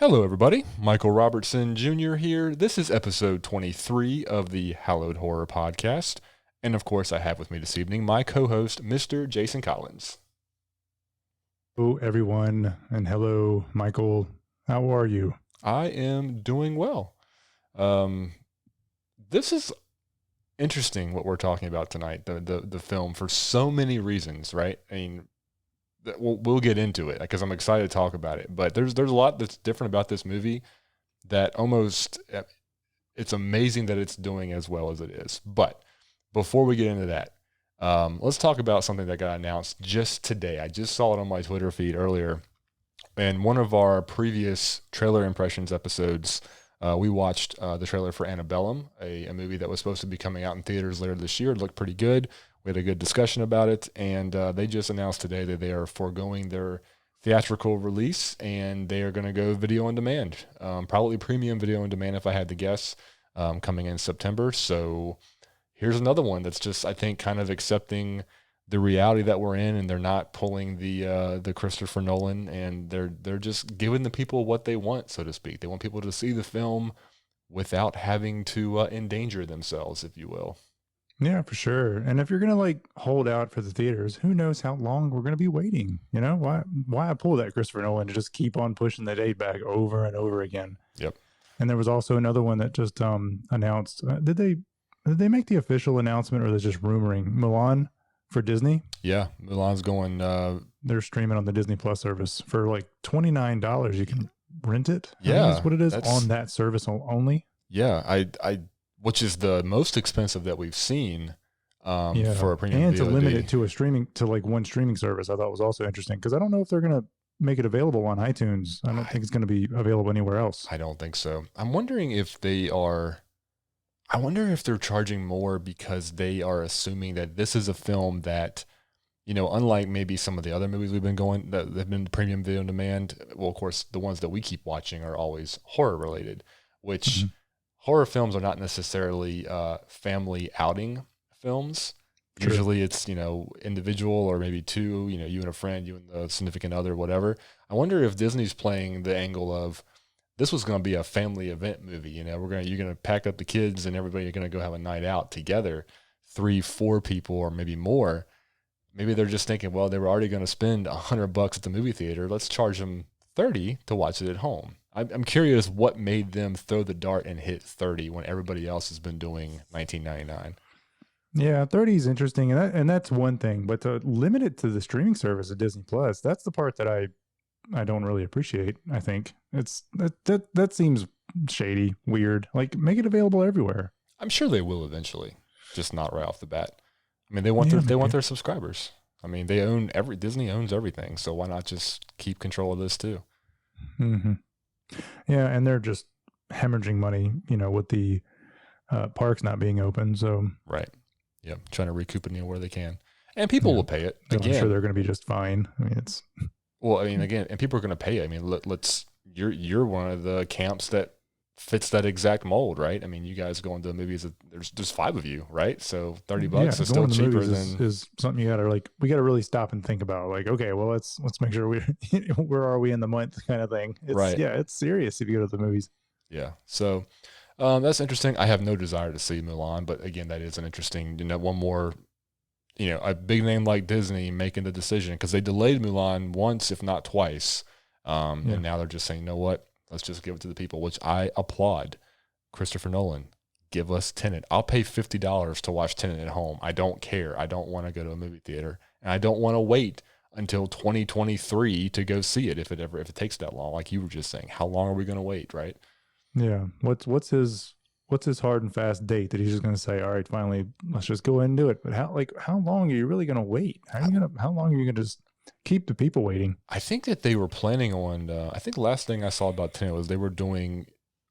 Hello, everybody. Michael Robertson Jr. here. This is episode 23 of the Hallowed Horror Podcast. And of course, I have with me this evening my co-host, Mr. Jason Collins. Hello, everyone. And hello, Michael. How are you? I am doing well. This is interesting what we're talking about tonight, the film, for so many reasons, right? I mean, we'll get into it because I'm excited to talk about it. But there's a lot that's different about this movie that almost it's amazing that it's doing as well as it is. But before we get into that, let's talk about something that got announced just today. I just saw it on my Twitter feed earlier. And one of our previous trailer impressions episodes, we watched the trailer for Annabellum, a movie that was supposed to be coming out in theaters later this year. It looked pretty good. We had a good discussion about it, and they just announced today that they are foregoing their theatrical release, and they are going to go video on demand, probably premium video on demand if I had to guess, coming in September. So here's another one that's just, I think, kind of accepting the reality that we're in, and they're not pulling the Christopher Nolan, and they're just giving the people what they want, so to speak. They want people to see the film without having to endanger themselves, if you will. Yeah, for sure. And if you're gonna hold out for the theaters, who knows how long we're gonna be waiting? You know, why I pull that Christopher Nolan to just keep on pushing the date back over and over again. Yep. And there was also another one that just announced. Did they make the official announcement, or they're just rumoring Mulan for Disney? Yeah, Mulan's going. They're streaming on the Disney Plus service for like $29. You can rent it. Yeah, that's what it is on that service only. Yeah, I which is the most expensive that we've seen for a premium and VOD. To limit it to one streaming service, I thought was also interesting, because I don't know if they're going to make it available on iTunes. I don't think it's going to be available anywhere else. I don't think so. I'm wondering if they're charging more because they are assuming that this is a film that, you know, unlike maybe some of the other movies we've been going that have been premium video on demand. Well, of course, the ones that we keep watching are always horror related, which horror films are not necessarily family outing films. True. Usually it's, you know, individual or maybe two, you know, you and a friend, you and the significant other, whatever. I wonder if Disney's playing the angle of this was going to be a family event movie. You know, you're going to pack up the kids and everybody, you're going to go have a night out together, 3-4 people or maybe more. Maybe they're just thinking, well, they were already going to spend $100 at the movie theater. Let's charge them $30 to watch it at home. I'm curious what made them throw the dart and hit $30 when everybody else has been doing $19.99. Yeah, 30 is interesting, and that's one thing. But to limit it to the streaming service of Disney Plus, that's the part that I don't really appreciate. I think it's that seems shady, weird. Like, make it available everywhere. I'm sure they will eventually, just not right off the bat. I mean, they want their subscribers. I mean, Disney owns everything, so why not just keep control of this too? Mm-hmm. Yeah, and they're just hemorrhaging money, you know, with the parks not being open. So right, yeah, trying to recoup it where they can, and people will pay it. Again, I'm sure they're going to be just fine. I mean, it's again, and people are going to pay it. I mean, you're one of the camps that fits that exact mold, right? I mean, you guys go into the movies. There's 5 of you, right? So $30 is still cheaper than is something you gotta we gotta really stop and think about. Like, okay, well, let's make sure where are we in the month, kind of thing. Right? Yeah, it's serious if you go to the movies. Yeah. So that's interesting. I have no desire to see Mulan, but again, that is an interesting. You know, one more. You know, a big name like Disney making the decision, because they delayed Mulan once, if not twice, and now they're just saying, you know what? Let's just give it to the people, which I applaud. Christopher Nolan, give us Tenet. I'll pay $50 to watch Tenet at home. I don't care. I don't want to go to a movie theater, and I don't want to wait until 2023 to go see it if it takes that long. Like you were just saying, how long are we going to wait, right? Yeah. What's his hard and fast date that he's just going to say, all right, finally, let's just go ahead and do it? But how long are you really going to wait? How long are you going to just keep the people waiting? I think that they were planning on, I think the last thing I saw about Tenet was they were doing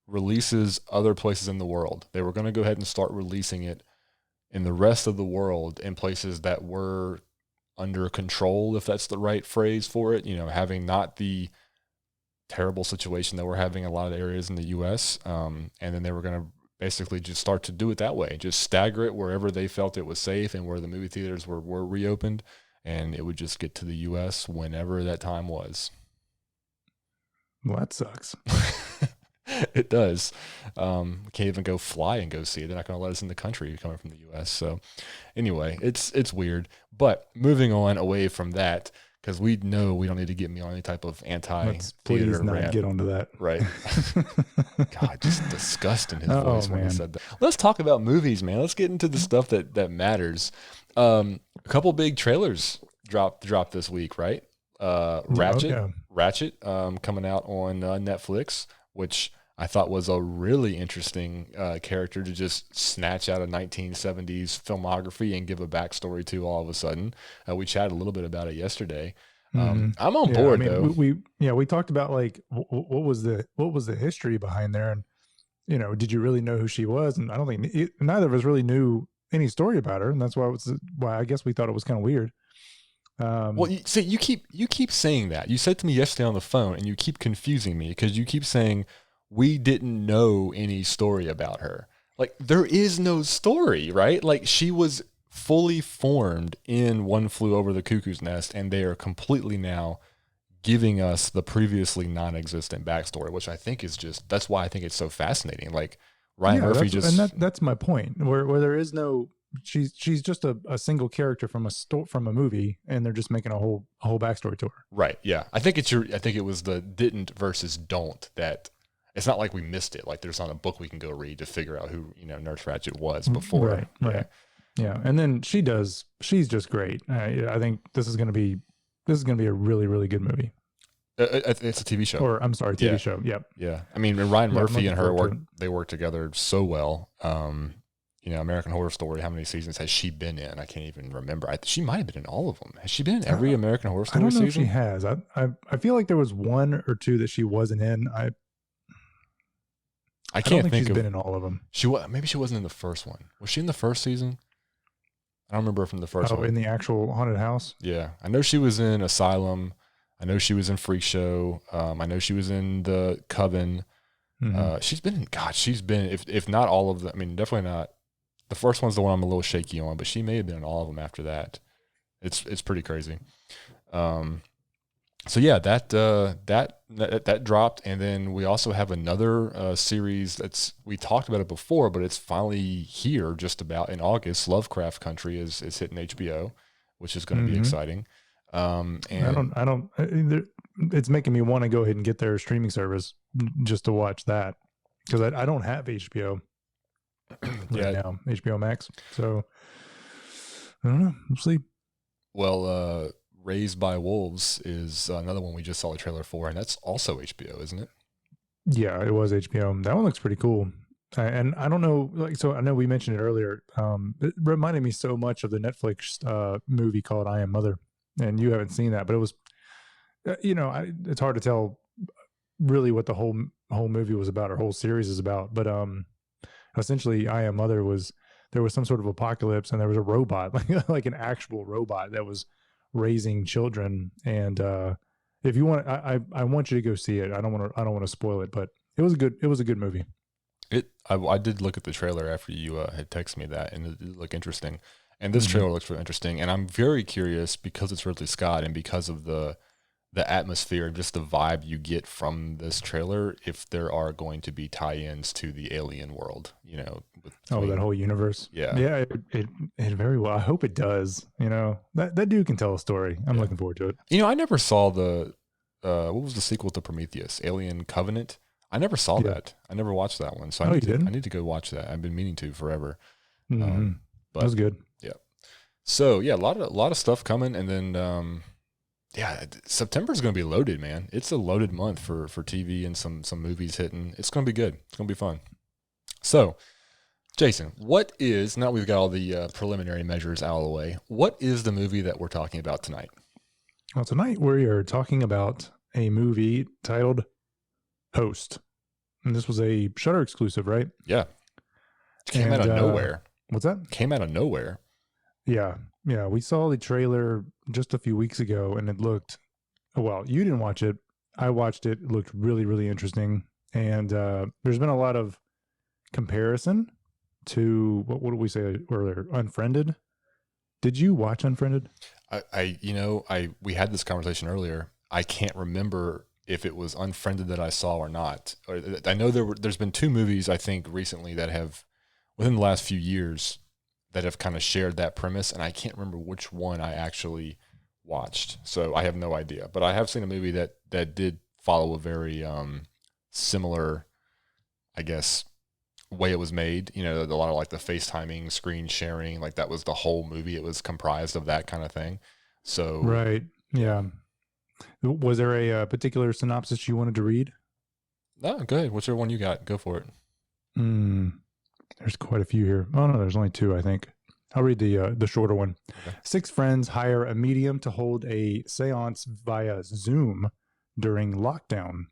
releases other places in the world. They were going to go ahead and start releasing it in the rest of the world in places that were under control, if that's the right phrase for it, you know, having not the terrible situation that we're having in a lot of areas in the U.S. And then they were going to basically just start to do it that way, just stagger it wherever they felt it was safe and where the movie theaters were reopened. And it would just get to the U.S. whenever that time was. Well, that sucks. It does. We can't even go fly and go see it. They're not going to let us in the country coming from the U.S. So anyway, it's weird. But moving on away from that, because we know we don't need to get me on any type of Let's anti-theater please not rant. get onto that. Right. God, just disgusting his Oh, voice when he man. said that. Let's talk about movies, man. Let's get into the stuff that matters. A couple big trailers dropped this week, right? Ratchet, coming out on Netflix, which I thought was a really interesting character to just snatch out of 1970s filmography and give a backstory to all of a sudden. We chatted a little bit about it yesterday. I'm on board though. We talked about like what was the history behind there, and did you really know who she was? And I don't think neither of us really knew any story about her, and that's why I guess we thought it was kind of weird. Well, you keep saying that. You said to me yesterday on the phone, and you keep confusing me because you keep saying we didn't know any story about her. Like, there is no story, right? Like, she was fully formed in One Flew Over the Cuckoo's Nest, and they are completely now giving us the previously non-existent backstory, which I think is that's why I think it's so fascinating. Like, Ryan Murphy that's my point, where there is no, she's just a single character from a movie, and they're just making a whole backstory to her. Right. Yeah. I think it was the didn't versus don't that. It's not like we missed it. Like, there's not a book we can go read to figure out who, Nurse Ratched was before. Right. Yeah. And then she's just great. I think this is going to be a really, really good movie. It's a TV show. Or I'm sorry, TV show. Yep. Yeah. I mean, Ryan Murphy and her work together so well. American Horror Story, how many seasons has she been in? I can't even remember. She might have been in all of them. Has she been in every American Horror Story season? I don't know if she has. I feel like there was one or two that she wasn't in. I can't think she's been in all of them. Maybe she wasn't in the first one. Was she in the first season? I don't remember from the first one. Oh, in the actual haunted house? Yeah. I know she was in Asylum. I know she was in Freak Show. I know she was in The Coven. Mm-hmm. She's been, if not all of them, I mean, definitely not. The first one's the one I'm a little shaky on, but she may have been in all of them after that. It's pretty crazy. So yeah, that dropped, and then we also have another series we talked about it before, but it's finally here just about in August. Lovecraft Country is hitting HBO, which is going to be exciting. And it's making me want to go ahead and get their streaming service just to watch that, because I don't have HBO now, HBO Max. So I don't know. We'll see. Well, Raised by Wolves is another one we just saw a trailer for, and that's also HBO, isn't it? Yeah, it was HBO. That one looks pretty cool. And I don't know, so I know we mentioned it earlier. It reminded me so much of the Netflix movie called I Am Mother, and you haven't seen that, but it was, it's hard to tell really what the whole movie was about or whole series is about. But essentially, I Am Mother there was some sort of apocalypse, and there was a robot, like an actual robot that was raising children. And if you want, I want you to go see it. I don't want to spoil it, but it was a good movie. I did look at the trailer after you had texted me that, and it did look interesting. And this trailer looks really interesting, and I'm very curious because it's Ridley Scott and because of the atmosphere and just the vibe you get from this trailer, if there are going to be tie-ins to the alien world, that whole universe. Yeah. It very well. I hope it does. That dude can tell a story. I'm looking forward to it. I never saw what was the sequel to Prometheus? Alien Covenant. I never saw that. I never watched that one. So I need to go watch that. I've been meaning to forever. But that was good. Yeah. So yeah, a lot of stuff coming, and then September is going to be loaded, man. It's a loaded month for TV and some movies hitting. It's going to be good. It's going to be fun. So, Jason, now that we've got all the preliminary measures out of the way, what is the movie that we're talking about tonight? Well, tonight we are talking about a movie titled HOST. And this was a Shudder exclusive, right? Yeah. It came out of nowhere. What's that? Came out of nowhere. Yeah. Yeah. We saw the trailer just a few weeks ago, and it looked, well, you didn't watch it. I watched it. It looked really, really interesting. And there's been a lot of comparison to, what did we say earlier? Unfriended. Did you watch Unfriended? We had this conversation earlier. I can't remember if it was Unfriended that I saw or not. Or, I know there's been 2 movies I think recently that have, within the last few years, that have kind of shared that premise, and I can't remember which one I actually watched, so I have no idea. But I have seen a movie that did follow a very similar, I guess, way it was made. You know, a lot of like the FaceTiming, screen sharing, like that was the whole movie. It was comprised of that kind of thing. So Right. Yeah. Was there a particular synopsis you wanted to read? No, go ahead. Whichever one you got, go for it. There's quite a few here. Oh no, there's only 2, I think. I'll read the shorter one. Okay. 6 friends hire a medium to hold a seance via Zoom during lockdown,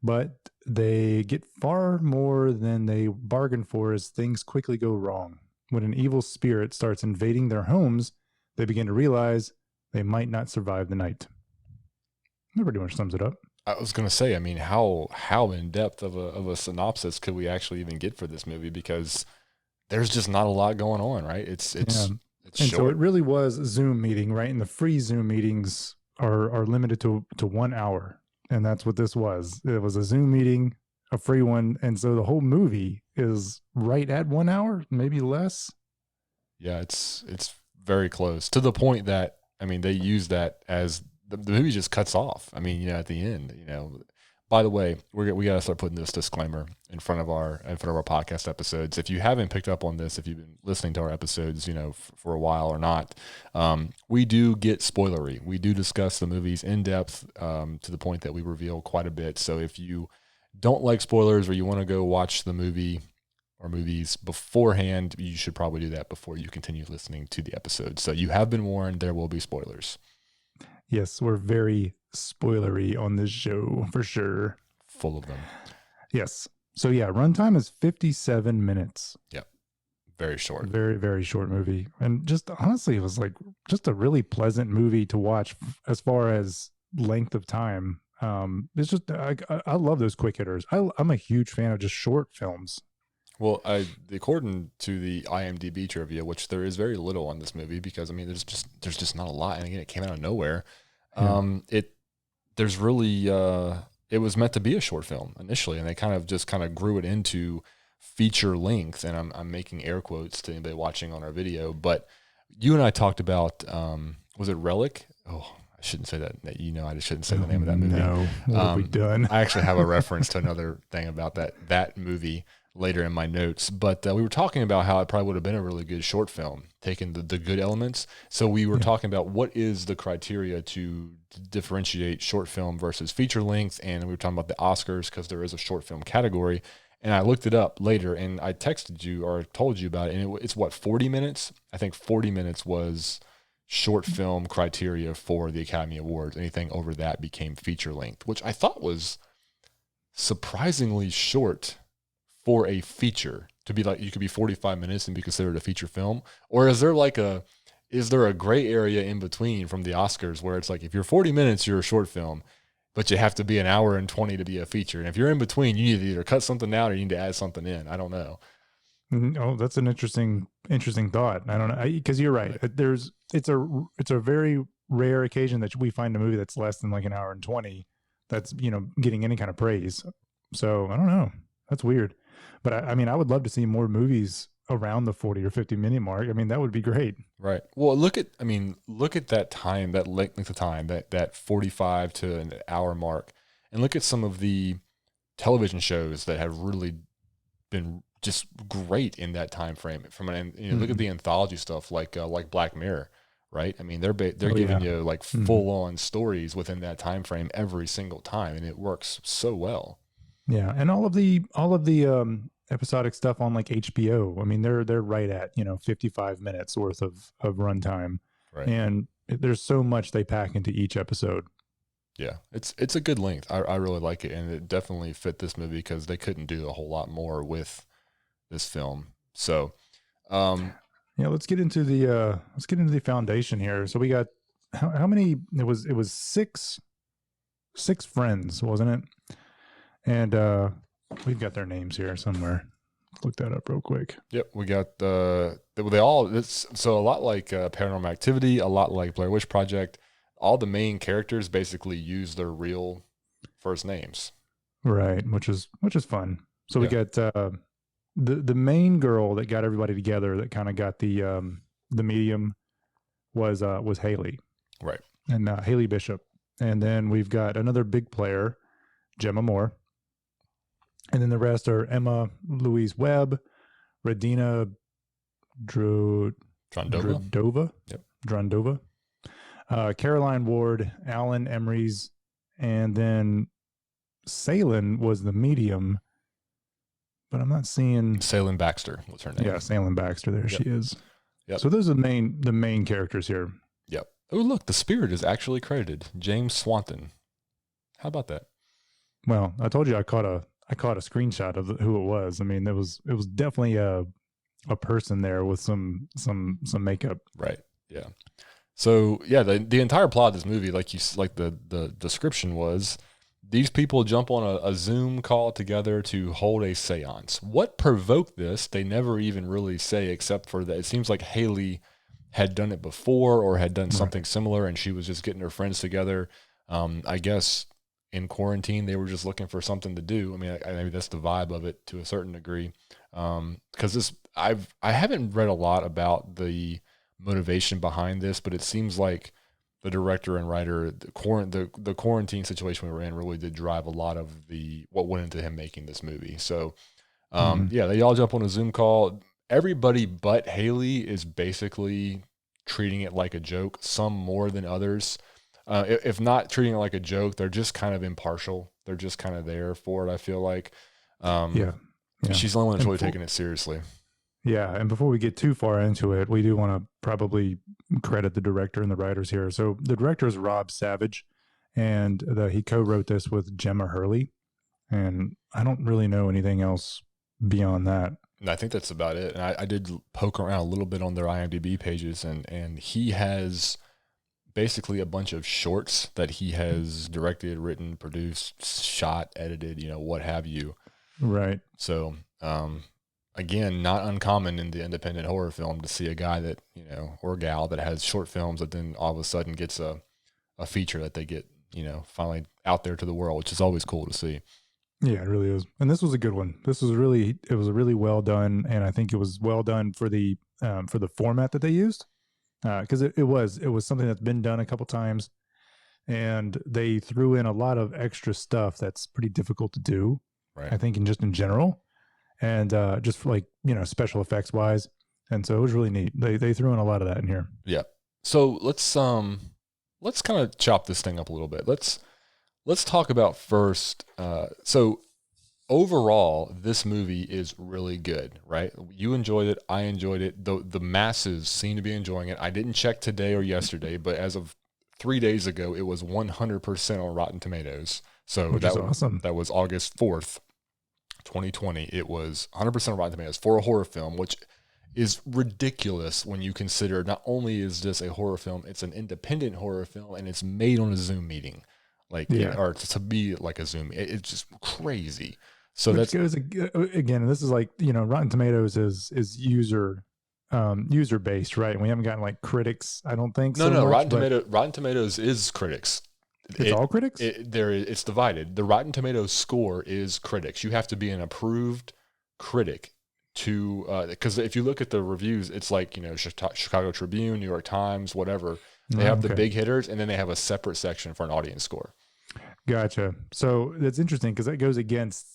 but they get far more than they bargained for as things quickly go wrong. When an evil spirit starts invading their homes, they begin to realize they might not survive the night. That pretty much sums it up. I was going to say, I mean, how in depth of a synopsis could we actually even get for this movie? Because there's just not a lot going on, right? It's and short. So it really was a Zoom meeting, right? And the free Zoom meetings are limited to 1 hour, and that's what this was. It was a Zoom meeting, a free one, and so the whole movie is right at 1 hour, maybe less. Yeah, it's very close, to the point that, I mean, they use that as the movie just cuts off. I mean, at the end, by the way, we got to start putting this disclaimer in front of our podcast episodes. If you haven't picked up on this, if you've been listening to our episodes, for a while or not, we do get spoilery. We do discuss the movies in depth, to the point that we reveal quite a bit. So if you don't like spoilers, or you want to go watch the movie or movies beforehand, you should probably do that before you continue listening to the episode. So you have been warned, there will be spoilers. Yes, we're very spoilery on this show for sure. Full of them. Yes. So yeah, runtime is 57 minutes. Yep. Very short. Very, very short movie. And just honestly, it was like just a really pleasant movie to watch as far as length of time. It's just, I love those quick hitters. I'm a huge fan of just short films. Well, according to the IMDb trivia, which there is very little on this movie, because I mean, there's just not a lot, and again, it came out of nowhere. Yeah. It was meant to be a short film initially, and they kind of grew it into feature length. And I'm making air quotes to anybody watching on our video, but you and I talked about, was it Relic? Oh, I shouldn't say that. I just shouldn't say the name of that movie. No, what have we done? I actually have a reference to another thing about that movie later in my notes, but we were talking about how it probably would have been a really good short film, taking the good elements. So we were talking about what is the criteria to differentiate short film versus feature length, and we were talking about the Oscars, because there is a short film category. And I looked it up later, and I texted you or told you about it, and it's what, 40 minutes? I think 40 minutes was short film criteria for the Academy Awards. Anything over that became feature length, which I thought was surprisingly short for a feature, to be like, you could be 45 minutes and be considered a feature film. Or is there a gray area in between from the Oscars where it's like, if you're 40 minutes, you're a short film, but you have to be an hour and 20 to be a feature. And if you're in between, you need to either cut something out or you need to add something in. I don't know. Oh, that's an interesting thought. I don't know, because you're right. It's a very rare occasion that we find a movie that's less than like an hour and 20 that's getting any kind of praise. So I don't know. That's weird. But I mean, I would love to see more movies around the 40 or 50 minute mark. I mean, that would be great. Right. Well, look at that time, that length of time, that 45 to an hour mark, and look at some of the television shows that have really been just great in that time frame. Look at the anthology stuff like Black Mirror, right? I mean, they're giving you like full on stories within that time frame every single time, and it works so well. Yeah, and all of the episodic stuff on like HBO. I mean, they're right at 55 minutes worth of runtime, right? And there's so much they pack into each episode. Yeah, it's a good length. I really like it, and it definitely fit this movie because they couldn't do a whole lot more with this film. So, let's get into the foundation here. So we got how many? It was six friends, wasn't it? And we've got their names here somewhere. Let's look that up real quick. Yep, we got so a lot like Paranormal Activity, a lot like Blair Witch Project. All the main characters basically use their real first names. Right, which is fun. So we Yeah. got the main girl that got everybody together, that kind of got the medium, was Haley, Right. and Haley Bishop. And then we've got another big player, Gemma Moore. And then the rest are Emma Louise Webb, Radina Drondova. Yep. Drondova, Caroline Ward, Alan Emery's, and then Salen was the medium, but I'm not seeing Salem Baxter was her name. Yeah, Salen Baxter. There she is. Yep. So those are the main characters here. Yep. Oh, look, the spirit is actually credited. James Swanton. How about that? Well, I told you I caught a screenshot of who it was. I mean, it was definitely a person there with some makeup. Right. Yeah. So yeah, the entire plot of this movie, like the description was, these people jump on a Zoom call together to hold a seance. What provoked this? They never even really say, except for that it seems like Haley had done it before or had done something similar, and she was just getting her friends together. I guess in quarantine they were just looking for something to do. I mean, maybe that's the vibe of it to a certain degree. Because I haven't read a lot about the motivation behind this, but it seems like the director and writer, the quarantine situation we were in really did drive a lot of what went into him making this movie. So, yeah, they all jump on a Zoom call. Everybody but Haley is basically treating it like a joke, some more than others. If not treating it like a joke, they're just kind of impartial. They're just kind of there for it, I feel like. Yeah. She's the only one that's really taking it seriously. Yeah, and before we get too far into it, we do want to probably credit the director and the writers here. So the director is Rob Savage, and he co-wrote this with Gemma Hurley, and I don't really know anything else beyond that. And I think that's about it. And I did poke around a little bit on their IMDb pages, and he has basically a bunch of shorts that he has directed, written, produced, shot, edited, what have you. Right. So, again, not uncommon in the independent horror film to see a guy that, or gal that has short films that then all of a sudden gets a feature that they get, finally out there to the world, which is always cool to see. Yeah, it really is. And this was a good one. It was really well done. And I think it was well done for the format that they used. Cause it was something that's been done a couple times, and they threw in a lot of extra stuff that's pretty difficult to do. Right. I think in general. And just for special effects wise, and so it was really neat. They threw in a lot of that in here. Yeah. So let's kind of chop this thing up a little bit. Let's talk about first. So overall, this movie is really good, right? You enjoyed it. I enjoyed it. The masses seem to be enjoying it. I didn't check today or yesterday, but as of 3 days ago, it was 100% on Rotten Tomatoes. So Which is awesome. That was August 4th. 2020, it was 100% Rotten Tomatoes for a horror film, which is ridiculous when you consider not only is this a horror film, it's an independent horror film, and it's made on a Zoom meeting, or to be like a Zoom. It's just crazy. So which goes again. This is Rotten Tomatoes is user based, right? And we haven't gotten critics. I don't think. No. Rotten Tomatoes is critics. It's all critics? It's divided. The Rotten Tomatoes score is critics. You have to be an approved critic to, because if you look at the reviews, it's like, Chicago Tribune, New York Times, whatever. They have the big hitters, and then they have a separate section for an audience score. Gotcha. So that's interesting because that goes against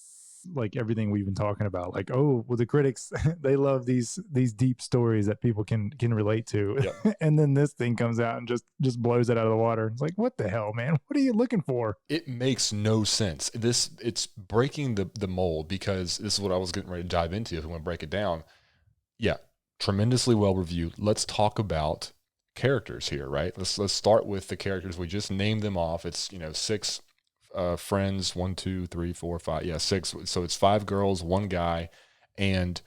everything we've been talking about. The critics, they love these deep stories that people can relate to. Yep. And then this thing comes out and just blows it out of the water. It's like, what the hell, man? What are you looking for? It makes no sense. It's breaking the mold, because this is what I was getting ready to dive into if we want to break it down. Yeah, tremendously well reviewed. Let's talk about characters here, right? Let's start with the characters. We just named them off. It's 6 friends, 1, 2, 3, 4, 5. Yeah, 6. So it's 5 girls, 1 guy, and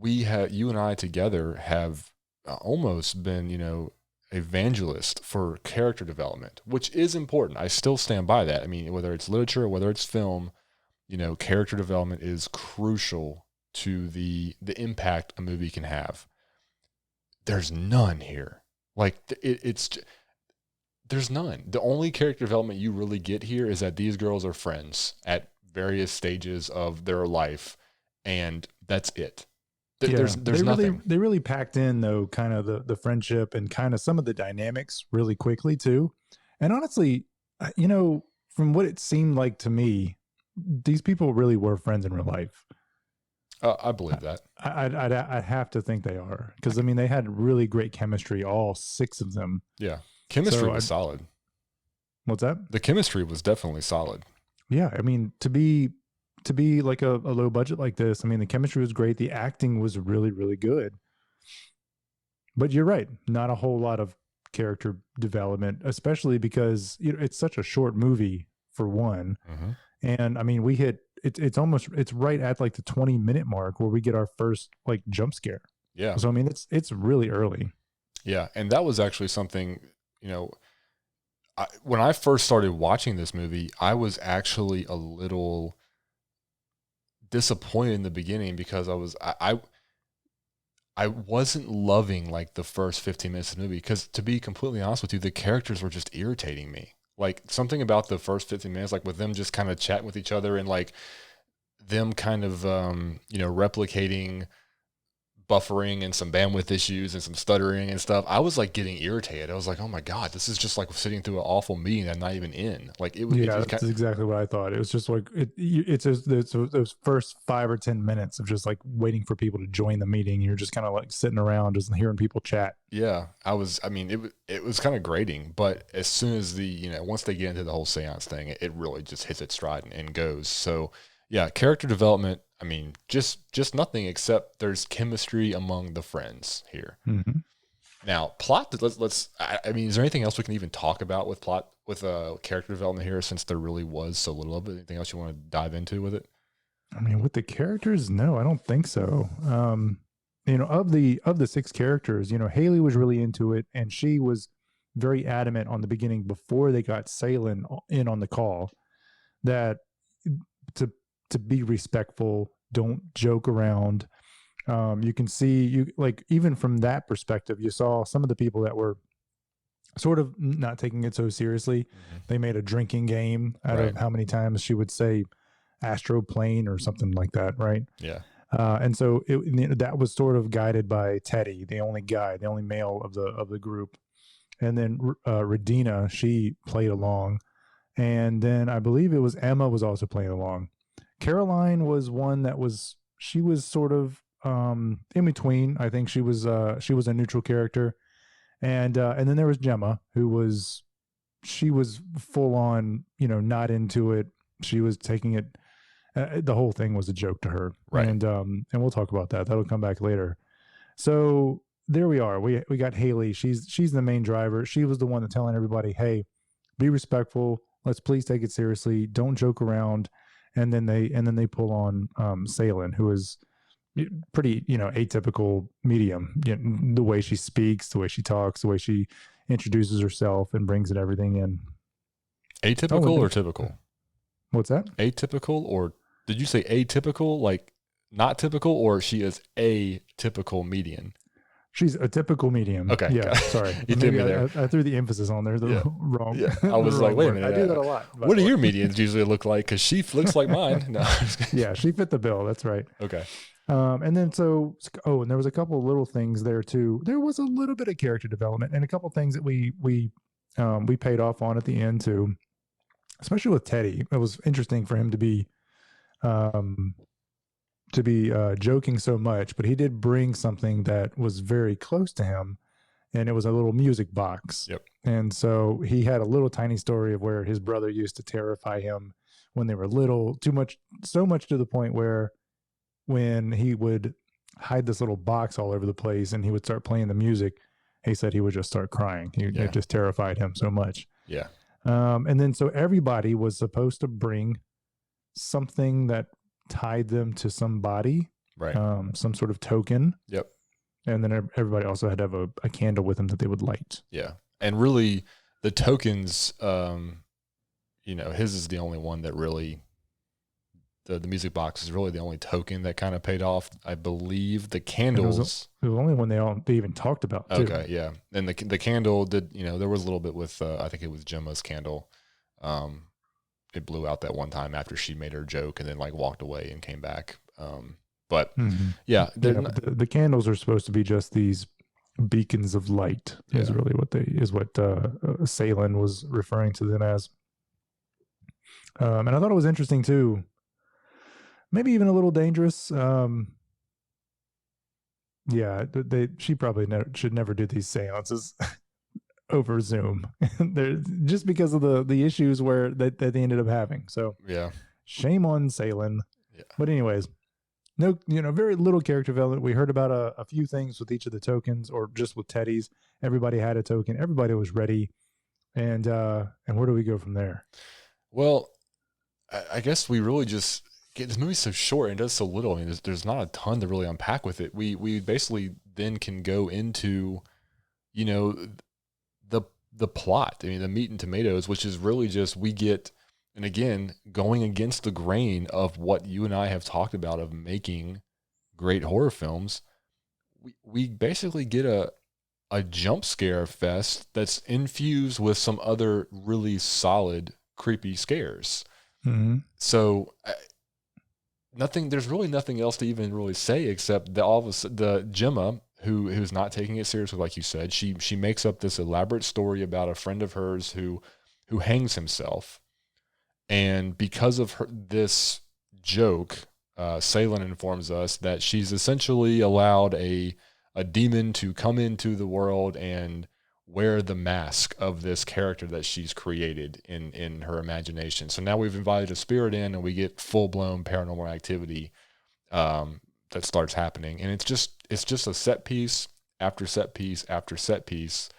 you and I together have almost been, evangelist for character development, which is important. I still stand by that. I mean, whether it's literature or whether it's film, character development is crucial to the impact a movie can have. There's none here. It's there's none. The only character development you really get here is that these girls are friends at various stages of their life, and that's it. There's nothing. They really packed in though, kind of the friendship and kind of some of the dynamics really quickly too. And honestly, from what it seemed like to me, these people really were friends in real life. I believe that. I'd have to think they are, because I mean they had really great chemistry, all 6 of them. Yeah, chemistry was solid. What's that? The chemistry was definitely solid. Yeah, I mean to be like a low budget like this, I mean the chemistry was great, the acting was really really good. But you're right, not a whole lot of character development, especially because it's such a short movie for one. Mm-hmm. And I mean we hit it's right at like the 20-minute mark where we get our first like jump scare. Yeah. So I mean it's really early. Yeah, and that was actually something, when I first started watching this movie, I was actually a little disappointed in the beginning because I wasn't loving like the first 15 minutes of the movie, because to be completely honest with you, the characters were just irritating me. Like something about the first 15 minutes, like with them just kind of chatting with each other and like them kind of, replicating buffering and some bandwidth issues and some stuttering and stuff. I was like getting irritated. I was like, oh my God, this is just like sitting through an awful meeting I'm not even in. Like it was. Yeah, that's exactly what I thought. It was just like, it's just those first 5 or 10 minutes of just like waiting for people to join the meeting. You're just kind of like sitting around just hearing people chat. Yeah, it was kind of grating, but as soon as once they get into the whole seance thing, it really just hits its stride and goes. So yeah, character development, I mean, just nothing except there's chemistry among the friends here. Mm-hmm. Now, plot, I mean, is there anything else we can even talk about with plot, with character development here, since there really was so little of it? Anything else you want to dive into with it? I mean, with the characters, no, I don't think so. Of the 6 characters, Haley was really into it, and she was very adamant on the beginning before they got Salen in on the call that to be respectful, don't joke around. You can see even from that perspective, you saw some of the people that were sort of not taking it so seriously. Mm-hmm. They made a drinking game out of how many times she would say astroplane or something like that. Right. Yeah. And so that was sort of guided by Teddy, the only male of the group. And then Radina, she played along. And then I believe it was Emma was also playing along. Caroline was one that she was sort of in between. I think she was a neutral character. And then there was Gemma, she was full on, not into it. She was taking it. The whole thing was a joke to her. Right. And we'll talk about that. That'll come back later. So there we are. We got Haley. She's the main driver. She was the one that's telling everybody, hey, be respectful. Let's please take it seriously. Don't joke around. And then they pull on Salen, who is pretty, atypical medium. The way she speaks, the way she talks, the way she introduces herself and brings everything in. Atypical or typical? What's that? Atypical, or did you say atypical, like not typical, or she is a typical median? She's a typical medium. Okay. Yeah. Sorry. You threw me there. I threw the emphasis on there. Wrong. Yeah. I was like, wait a minute. I do that a lot. What do your medians usually look like? Because she looks like mine. No. Yeah, she fit the bill. That's right. Okay. And then and there was a couple of little things there too. There was a little bit of character development and a couple of things that we paid off on at the end too, especially with Teddy. It was interesting for him to be joking so much, but he did bring something that was very close to him, and it was a little music box. Yep. And so he had a little tiny story of where his brother used to terrify him when they were little, so much to the point where when he would hide this little box all over the place and he would start playing the music, he said he would just start crying. It just terrified him so much. Yeah. And then so everybody was supposed to bring something that tied them to somebody, right? Some sort of token. Yep. And then everybody also had to have a candle with them that they would light. Yeah. And really the tokens, his is the only one that really the music box is really the only token that kind of paid off. I believe the It candles. was the only one they even talked about too. Okay, yeah, and the candle did. There was a little bit with I think it was Gemma's candle. It blew out that one time after she made her joke and then like walked away and came back. But yeah, but the candles are supposed to be just these beacons of light. Is really what Salen was referring to them as. And I thought it was interesting too. Maybe even a little dangerous. She probably should never do these seances over Zoom. Just because of the issues that they ended up having. So yeah, shame on Salen. Yeah. But anyways, no, very little character development. We heard about a few things with each of the tokens, or just with Teddy's. Everybody had a token. Everybody was ready. And where do we go from there? Well, I guess we really just get this movie so short and does so little. I mean, there's not a ton to really unpack with it. We basically then can go into, the plot. I mean, the meat and tomatoes, which is really just we get, and again, going against the grain of what you and I have talked about of making great horror films. We basically get a jump scare fest that's infused with some other really solid creepy scares. Mm-hmm. So there's really nothing else to even really say except the Gemma, who's not taking it seriously, like you said, she makes up this elaborate story about a friend of hers who hangs himself, and because of this joke, Salen informs us that she's essentially allowed a demon to come into the world and wear the mask of this character that she's created in her imagination. So now we've invited a spirit in, and we get full-blown paranormal activity that starts happening. And it's just a set piece after set piece after set piece,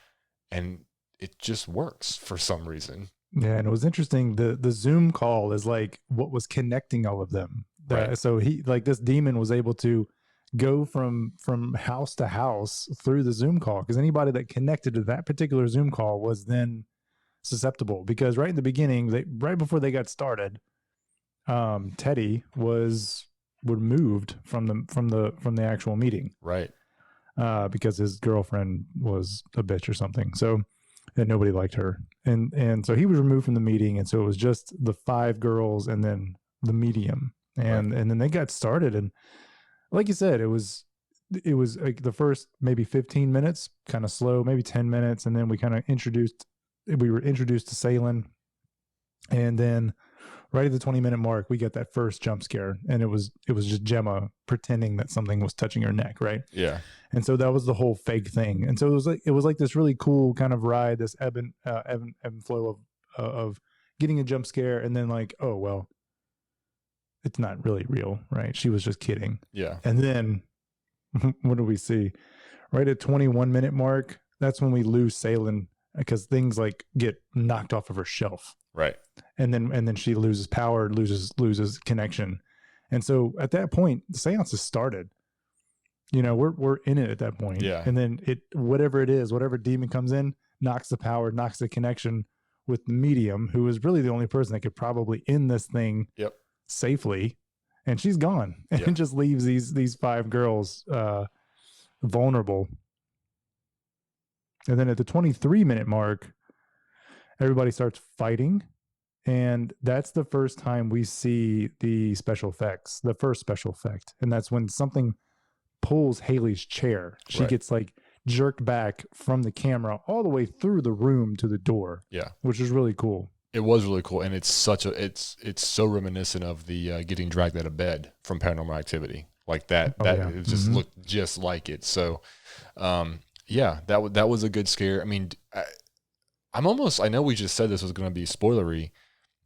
and it just works for some reason. Yeah, and it was interesting. The Zoom call is like what was connecting all of them. Right. So this demon was able to go from house to house through the Zoom call, because anybody that connected to that particular Zoom call was then susceptible, because right in the beginning, right before they got started, Teddy was removed from the actual meeting, right, because his girlfriend was a bitch or something, so and nobody liked her, and so he was removed from the meeting, and so it was just the 5 girls and then the medium, and then they got started, and like you said, it was like the first maybe 15 minutes, kind of slow, maybe 10 minutes. And then we were introduced to Salen. And then right at the 20-minute mark, we get that first jump scare. And it was just Gemma pretending that something was touching her neck. Right. Yeah. And so that was the whole fake thing. And so it was like this really cool kind of ride, this ebb and flow of getting a jump scare. And then like, oh, well, it's not really real, right? She was just kidding. Yeah. And then what do we see? Right at 21-minute mark, that's when we lose Salen, because things like get knocked off of her shelf. Right. And then she loses power, loses connection. And so at that point, the seance has started. We're in it at that point. Yeah. And then whatever demon comes in, knocks the power, knocks the connection with the medium, who is really the only person that could probably end this thing. Yep. Safely, and she's gone, and just leaves these 5 girls vulnerable. And then at the 23-minute mark, everybody starts fighting, and that's the first time we see the first special effect, and that's when something pulls Haley's chair. She gets like jerked back from the camera all the way through the room to the door. Yeah, which is really cool. It was really cool, and it's so reminiscent of the getting dragged out of bed from Paranormal Activity, like that. It just looked just like it. So, that was a good scare. I mean, I know we just said this was going to be spoilery.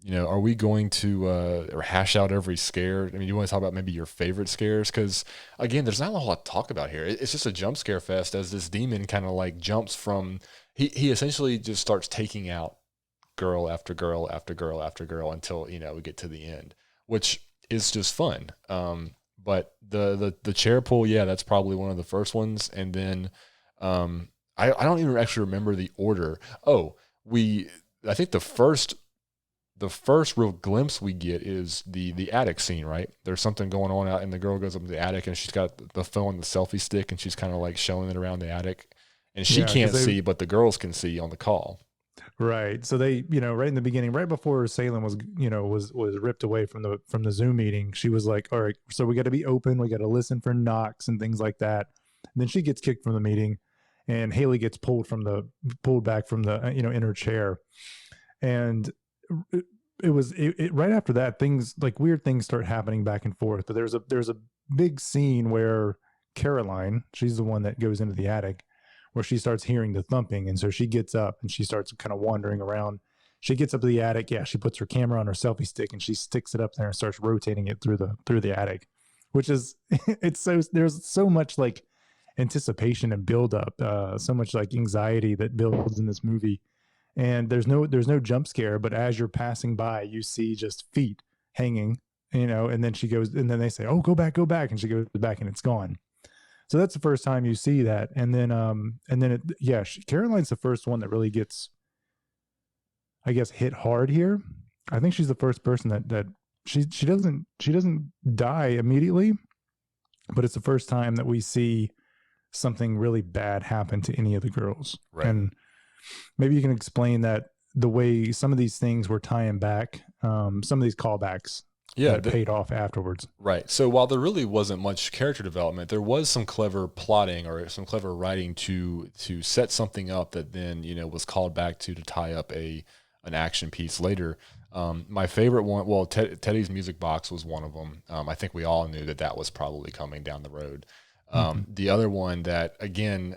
Are we going to hash out every scare? I mean, you want to talk about maybe your favorite scares? Because again, there's not a lot to talk about here. It's just a jump scare fest as this demon kind of like jumps from. He essentially just starts taking out girl after girl after girl after girl until we get to the end, which is just fun. But the chair pull, that's probably one of the first ones, and then I don't even actually remember the order. I think the first the first real glimpse we get is the attic scene, right? There's something going on out, and the girl goes up to the attic, and she's got the phone, the selfie stick, and she's kind of like showing it around the attic, and she can't see, but the girls can see on the call. Right. So they, right in the beginning, right before Salem was, was ripped away from the Zoom meeting, she was like, all right, so we got to be open. We got to listen for knocks and things like that. And then she gets kicked from the meeting, and Haley gets pulled back from the, in her chair. And it was right after that, things like weird things start happening back and forth. But there's a big scene where Caroline, she's the one that goes into the attic, where she starts hearing the thumping. And so she gets up and she starts kind of wandering around. She gets up to the attic. Yeah. She puts her camera on her selfie stick and she sticks it up there and starts rotating it through the attic, which is, there's so much like anticipation and build up, so much like anxiety that builds in this movie. And there's no jump scare, but as you're passing by, you see just feet hanging, and then she goes, and then they say, oh, go back. And she goes back and it's gone. So that's the first time you see that. And then, Caroline's the first one that really gets, I guess, hit hard here. I think she's the first person that she doesn't die immediately, but it's the first time that we see something really bad happen to any of the girls. Right. And maybe you can explain that the way some of these things were tying back, some of these callbacks. That paid off afterwards. Right. So while there really wasn't much character development, there was some clever plotting or some clever writing to set something up that then, was called back to tie up an action piece later. My favorite one, well, Teddy's music box was one of them. I think we all knew that was probably coming down the road. The other one that, again,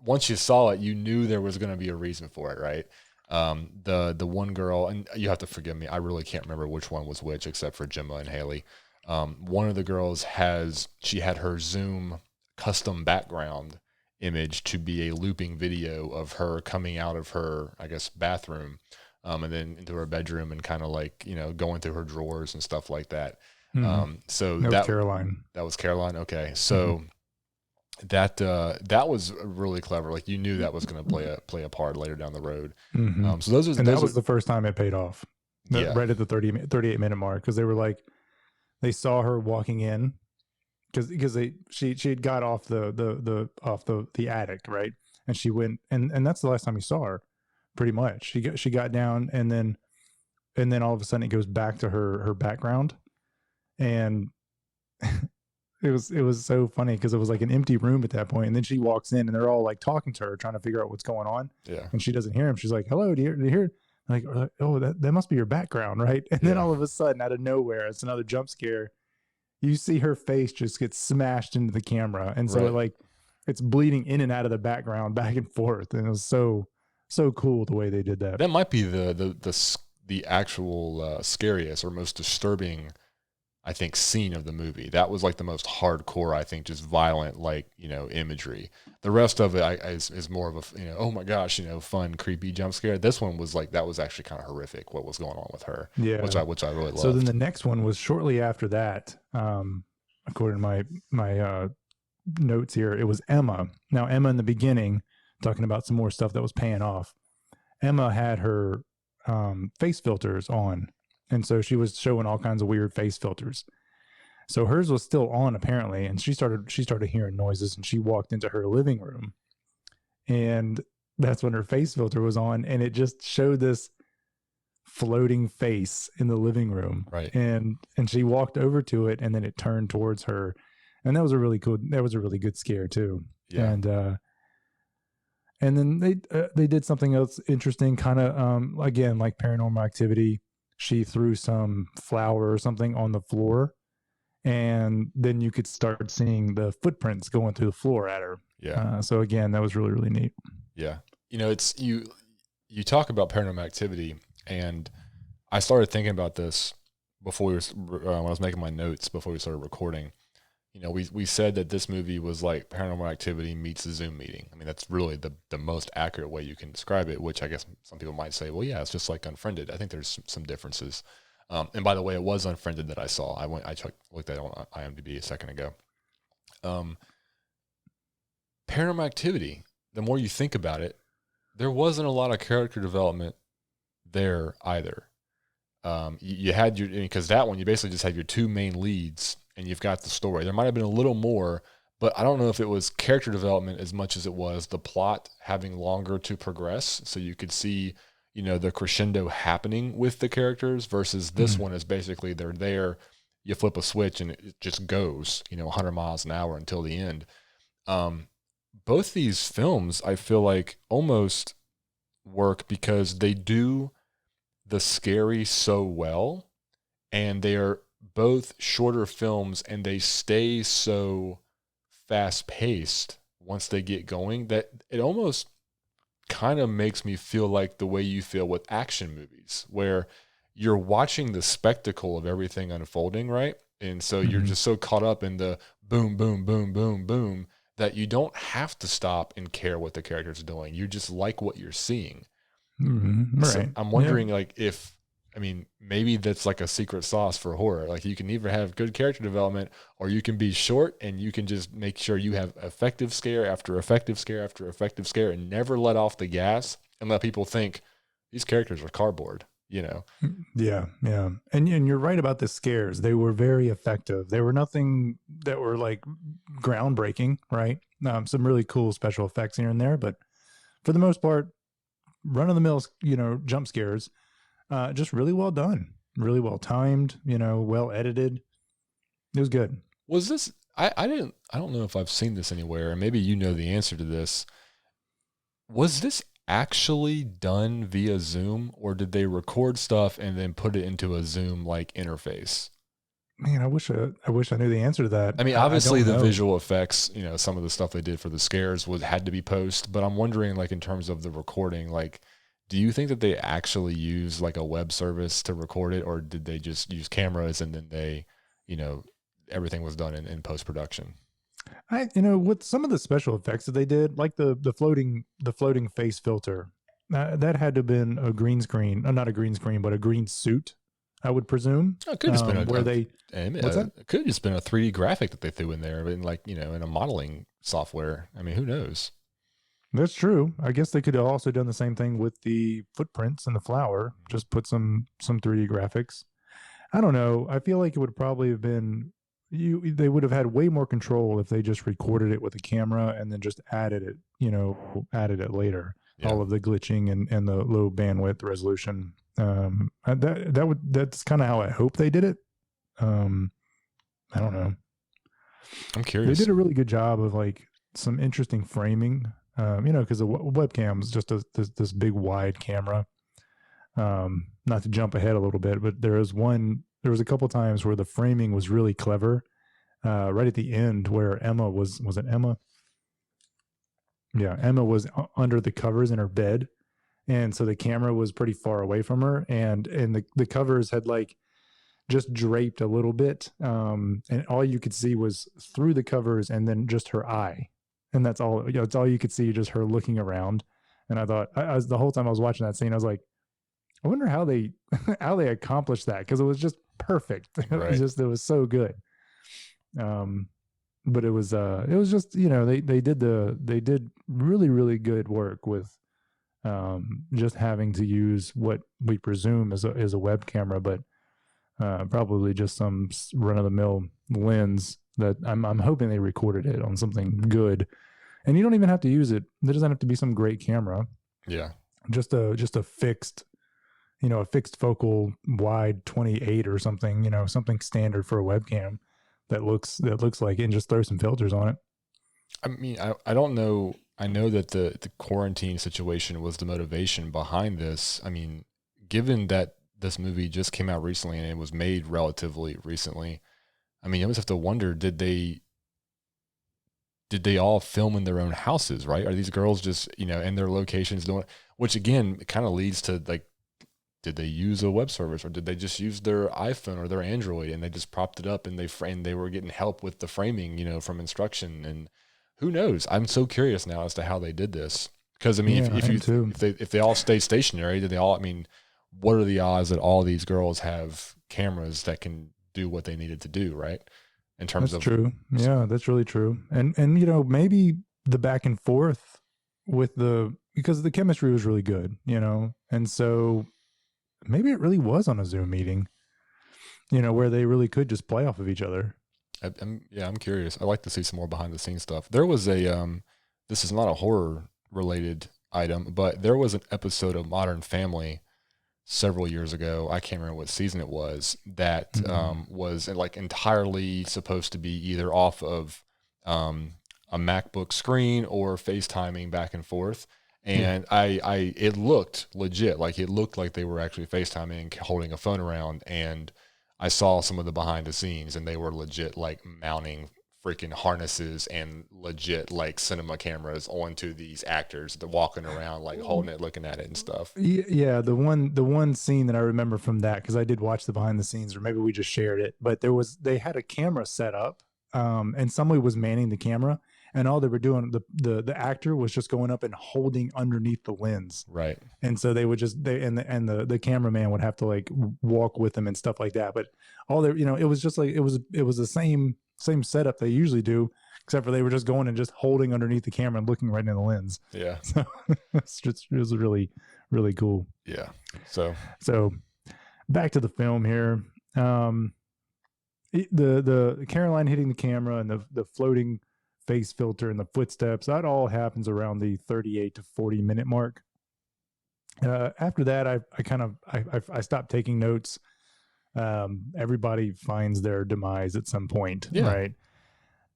once you saw it, you knew there was going to be a reason for it, right? The one girl, and you have to forgive me, I really can't remember which one was which except for Gemma and Haley. One of the girls had her Zoom custom background image to be a looping video of her coming out of her, I guess, bathroom, and then into her bedroom and kind of like, going through her drawers and stuff like that. So that was Caroline. That was Caroline. Okay. So that was really clever. Like you knew that was going to play a part later down the road. So that was the first time it paid off. Right at the 38 minute mark, because they were like, they saw her walking in because she had got off the attic, right, and she went and that's the last time you saw her, pretty much. She got down and then all of a sudden it goes back to her background, and it was so funny because it was like an empty room at that point, and then she walks in and they're all like talking to her, trying to figure out what's going on. Yeah, and she doesn't hear him. She's like, "Hello, do you hear?" Like, oh, that must be your background, right? And then all of a sudden, out of nowhere, it's another jump scare. You see her face just get smashed into the camera, and so it's bleeding in and out of the background, back and forth, and it was so cool the way they did that. That might be the actual scariest or most disturbing, I think, scene of the movie. That was like the most hardcore, I think, just violent, like, imagery. The rest of it is more of a, oh my gosh, fun, creepy jump scare. This one was like, that was actually kind of horrific what was going on with her. Yeah. Which I really loved. So then the next one was shortly after that, according to my notes here, it was Emma. Now, Emma in the beginning, talking about some more stuff that was paying off, Emma had her face filters on. And so she was showing all kinds of weird face filters. So hers was still on apparently, and she started hearing noises, and she walked into her living room, and that's when her face filter was on, and it just showed this floating face in the living room. Right. And she walked over to it, and then it turned towards her, and that was a really good scare too. Yeah. And then they did something else interesting, kind of again like Paranormal Activity. She threw some flour or something on the floor, and then you could start seeing the footprints going through the floor at her. Yeah. So again, that was really, really neat. Yeah. It's you talk about Paranormal Activity, and I started thinking about this before when I was making my notes before we started recording. We said that this movie was like Paranormal Activity meets a Zoom meeting. I mean, that's really the most accurate way you can describe it, which I guess some people might say, well, yeah, it's just like Unfriended. I think there's some differences. And by the way, it was Unfriended that I saw. I looked at it on IMDb a second ago. Paranormal Activity, the more you think about it, there wasn't a lot of character development there either. You had because that one, you basically just have your two main leads and you've got the story. There might have been a little more, but I don't know if it was character development as much as it was the plot having longer to progress. So you could see, the crescendo happening with the characters versus this one is basically they're there, you flip a switch and it just goes, 100 miles an hour until the end. Both these films, I feel like almost work because they do the scary so well, and they are both shorter films and they stay so fast paced once they get going that it almost kind of makes me feel like the way you feel with action movies, where you're watching the spectacle of everything unfolding, right? And so you're just so caught up in the boom, boom, boom, boom, boom that you don't have to stop and care what the character's doing. You just like what you're seeing. Right. So I'm wondering, maybe that's like a secret sauce for horror. Like you can either have good character development or you can be short and you can just make sure you have effective scare after effective scare after effective scare and never let off the gas and let people think these characters are cardboard, Yeah. And you're right about the scares. They were very effective. They were nothing that were like groundbreaking, right? Some really cool special effects here and there, but for the most part, run of the mill, jump scares, just really well done, really well timed, well edited. It was good. Was this, I don't know if I've seen this anywhere, and maybe you know the answer to this. Was this actually done via Zoom, or did they record stuff and then put it into a Zoom like interface? Man, I wish I knew the answer to that. I mean, obviously the visual effects, some of the stuff they did for the scares had to be post, but I'm wondering, like, in terms of the recording, like, do you think that they actually use like a web service to record it, or did they just use cameras and then they, everything was done in post production? With some of the special effects that they did, like the floating face filter, that had to have been a green screen, not a green screen, but a green suit, I would presume. It could have just been it could have just been a 3D graphic that they threw in there, in in a modeling software. I mean, who knows? That's true. I guess they could have also done the same thing with the footprints and the flower. Just put some 3D graphics. I don't know. I feel like it would probably have been they would have had way more control if they just recorded it with a camera and then just added it later. Yeah. All of the glitching and the low bandwidth resolution. That's kind of how I hope they did it. I don't know. I'm curious. They did a really good job of like some interesting framing. Because the webcam is just this big wide camera. Not to jump ahead a little bit, but there was a couple times where the framing was really clever. Right at the end where Emma was it Emma? Yeah, Emma was under the covers in her bed. And so the camera was pretty far away from her, and the covers had like just draped a little bit. And all you could see was through the covers and then just her eye. And that's all, it's all you could see, just her looking around. And I thought, the whole time I was watching that scene, I was like, I wonder how they accomplished that, because it was just perfect. Right. It was so good. But it was just, they did really, really good work with just having to use what we presume is a web camera, but probably just some run of the mill lens that I'm hoping they recorded it on something good. And you don't even have to use it. There doesn't have to be some great camera. Yeah. Just a fixed, a fixed focal wide 28 or something, something standard for a webcam that looks like it, and just throw some filters on it. I mean, I don't know. I know that the quarantine situation was the motivation behind this. I mean, given that this movie just came out recently and it was made relatively recently, I mean, you almost have to wonder, did they all film in their own houses, right? Are these girls just, in their locations doing, which again, kind of leads to like, did they use a web service, or did they just use their iPhone or their Android and they just propped it up and they were getting help with the framing, from instruction, and who knows? I'm so curious now as to how they did this. Because I mean, if they all stay stationary, did they all? I mean, what are the odds that all these girls have cameras that can do what they needed to do, right? In terms that's true. Yeah, that's really true. And maybe the back and forth with because the chemistry was really good, and so maybe it really was on a Zoom meeting, you know, where they really could just play off of each other. I'm curious. I'd like to see some more behind the scenes stuff. There was a this is not a horror related item, but there was an episode of Modern Family several years ago. I can't remember what season it was, that was like entirely supposed to be either off of a MacBook screen or FaceTiming back and forth. And it looked legit. Like it looked like they were actually FaceTiming and holding a phone around. And I saw some of the behind the scenes, and they were legit like mounting freaking harnesses and legit like cinema cameras onto these actors. They're walking around like holding it, looking at it and stuff. Yeah, the one scene that I remember from that, because I did watch the behind the scenes, or maybe we just shared it, but they had a camera set up, and somebody was manning the camera, and all they were doing, the actor was just going up and holding underneath the lens, right? And so they would just the cameraman would have to like walk with them and stuff like that. But all they, you know, it was just like it was the same setup they usually do, except for they were just going and just holding underneath the camera and looking right in the lens. Yeah, so it was really, really cool. Yeah. So back to the film here. The Caroline hitting the camera and the floating face filter and the footsteps, that all happens around the 38 to 40 minute mark. After that, I stopped taking notes. Everybody finds their demise at some point, right?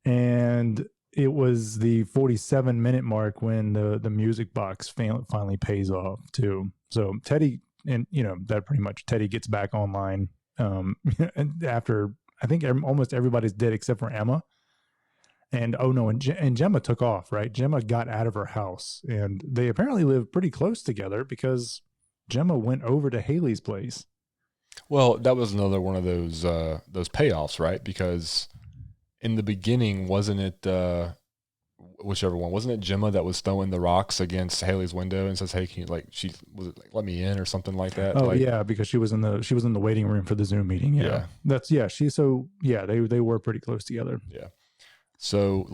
And it was the 47-minute mark when the music box finally pays off too. So Teddy, and you know, that pretty much Teddy gets back online and after, I think almost everybody's dead except for Emma. And and Gemma took off, right? Gemma got out of her house, and they apparently live pretty close together because Gemma went over to Haley's place. Well, that was another one of those payoffs, right? Because in the beginning, wasn't it whichever one, wasn't it Gemma that was throwing the rocks against Haley's window and says, "Hey, can you, like, she was it like, let me in," or something like that? Oh, like, yeah, because she was in the waiting room for the Zoom meeting. Yeah. They were pretty close together. Yeah. So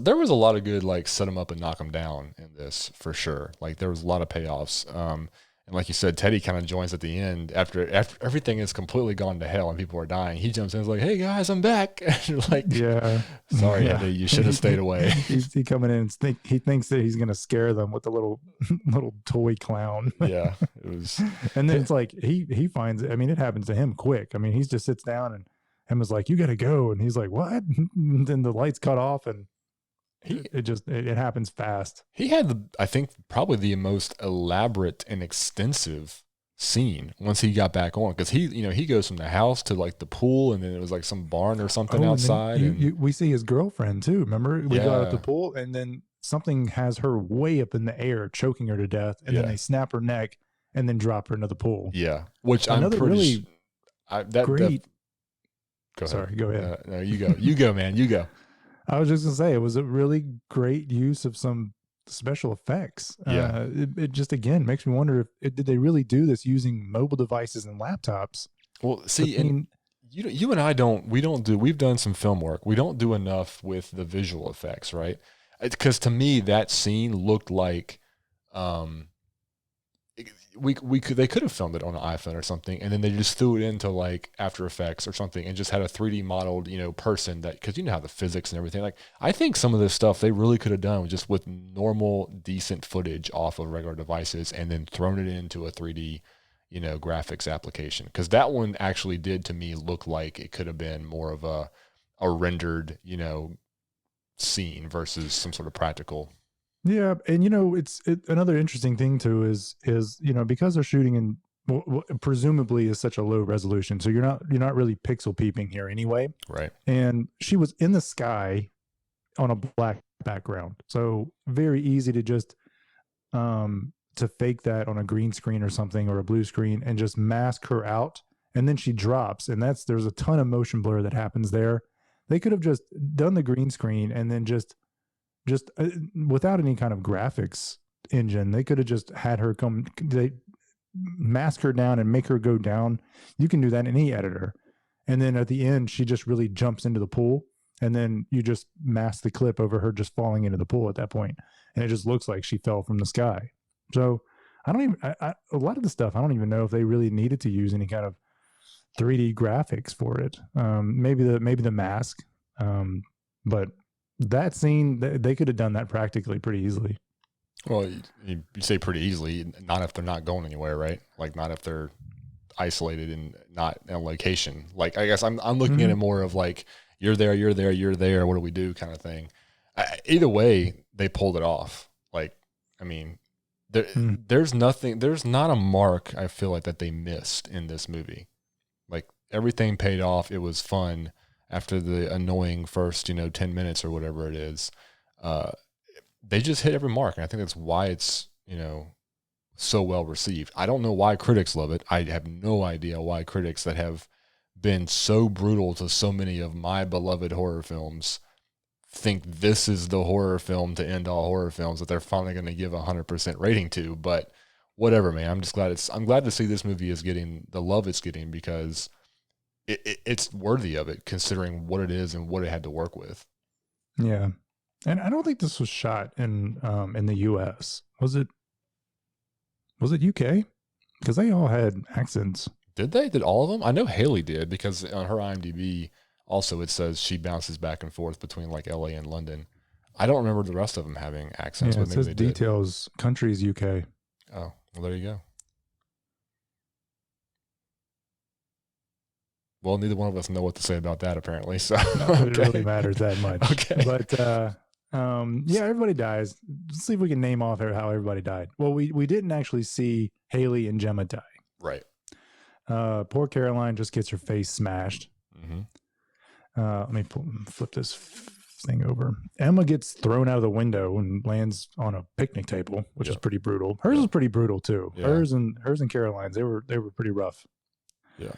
there was a lot of good like set them up and knock them down in this for sure. Like there was a lot of payoffs. And like you said, Teddy kind of joins at the end after everything is completely gone to hell and people are dying. He jumps in and is like, "Hey guys, I'm back." And you're like, yeah, sorry, Eddie, you should have stayed away. He coming in and he thinks that he's gonna scare them with the little toy clown. Yeah, it was. And then it's like he finds it. I mean, it happens to him quick. I mean, he just sits down and Emma's like, "You got to go," and he's like, "What?" And then the lights cut off and. It happens fast. He had, I think, probably the most elaborate and extensive scene once he got back on, because he goes from the house to like the pool, and then it was like some barn or something outside. We see his girlfriend too. Remember, we go out at the pool, and then something has her way up in the air, choking her to death, and then they snap her neck and then drop her into the pool. Yeah, which another great. Sorry, go ahead. No, you go. You go, man. You go. I was just gonna say it was a really great use of some special effects. Yeah, it just again makes me wonder if did they really do this using mobile devices and laptops? Well, see, and you and I we've done some film work. We don't do enough with the visual effects, right? Because to me, that scene looked like they could have filmed it on an iPhone or something, and then they just threw it into like After Effects or something and just had a 3D modeled, person that, because you know how the physics and everything. Like, I think some of this stuff they really could have done just with normal, decent footage off of regular devices and then thrown it into a 3D, graphics application. Because that one actually did to me look like it could have been more of a rendered, scene versus some sort of practical. Yeah, and it's another interesting thing too is because they're shooting in presumably is such a low resolution, so you're not really pixel peeping here anyway. Right. And she was in the sky on a black background, so very easy to just to fake that on a green screen or something, or a blue screen, and just mask her out, and then she drops, and there's a ton of motion blur that happens there. They could have just done the green screen and then just without any kind of graphics engine, they could have just had her they mask her down and make her go down. You can do that in any editor. And then at the end, she just really jumps into the pool, and then you just mask the clip over her just falling into the pool at that point. And it just looks like she fell from the sky. So I don't even, a lot of the stuff, I don't even know if they really needed to use any kind of 3D graphics for it. Maybe the mask. But that scene, they could have done that practically pretty easily. Well, you say pretty easily, not if they're not going anywhere, right? Like not if they're isolated and not in a location. Like, I guess I'm looking at it more of like, you're there, what do we do kind of thing. Either way, they pulled it off. Like, I mean, there's not a mark I feel like that they missed in this movie. Like everything paid off. It was fun after the annoying first, 10 minutes or whatever it is. They just hit every mark. And I think that's why it's, so well received. I don't know why critics love it. I have no idea why critics that have been so brutal to so many of my beloved horror films think this is the horror film to end all horror films that they're finally going to give 100% rating to. But whatever, man. I'm glad to see this movie is getting the love it's getting, because it's worthy of it considering what it is and what it had to work with. Yeah. And I don't think this was shot in the US. Was it UK? Because they all had accents. Did they? Did all of them? I know Haley did, because on her IMDb also it says she bounces back and forth between like LA and London. I don't remember the rest of them having accents, Yeah, but it maybe says they details, countries UK. did. Oh, well, there you go. Well, neither one of us know what to say about that, apparently. So It really matters that much. Okay. But yeah, everybody dies. Let's see if we can name off how everybody died. Well, we didn't actually see Haley and Gemma die. Right. Poor Caroline just gets her face smashed. Mm-hmm. Let me flip this thing over. Emma gets thrown out of the window and lands on a picnic table, which is pretty brutal. Hers was pretty brutal too. Yeah. Hers and Caroline's, they were pretty rough. Yeah.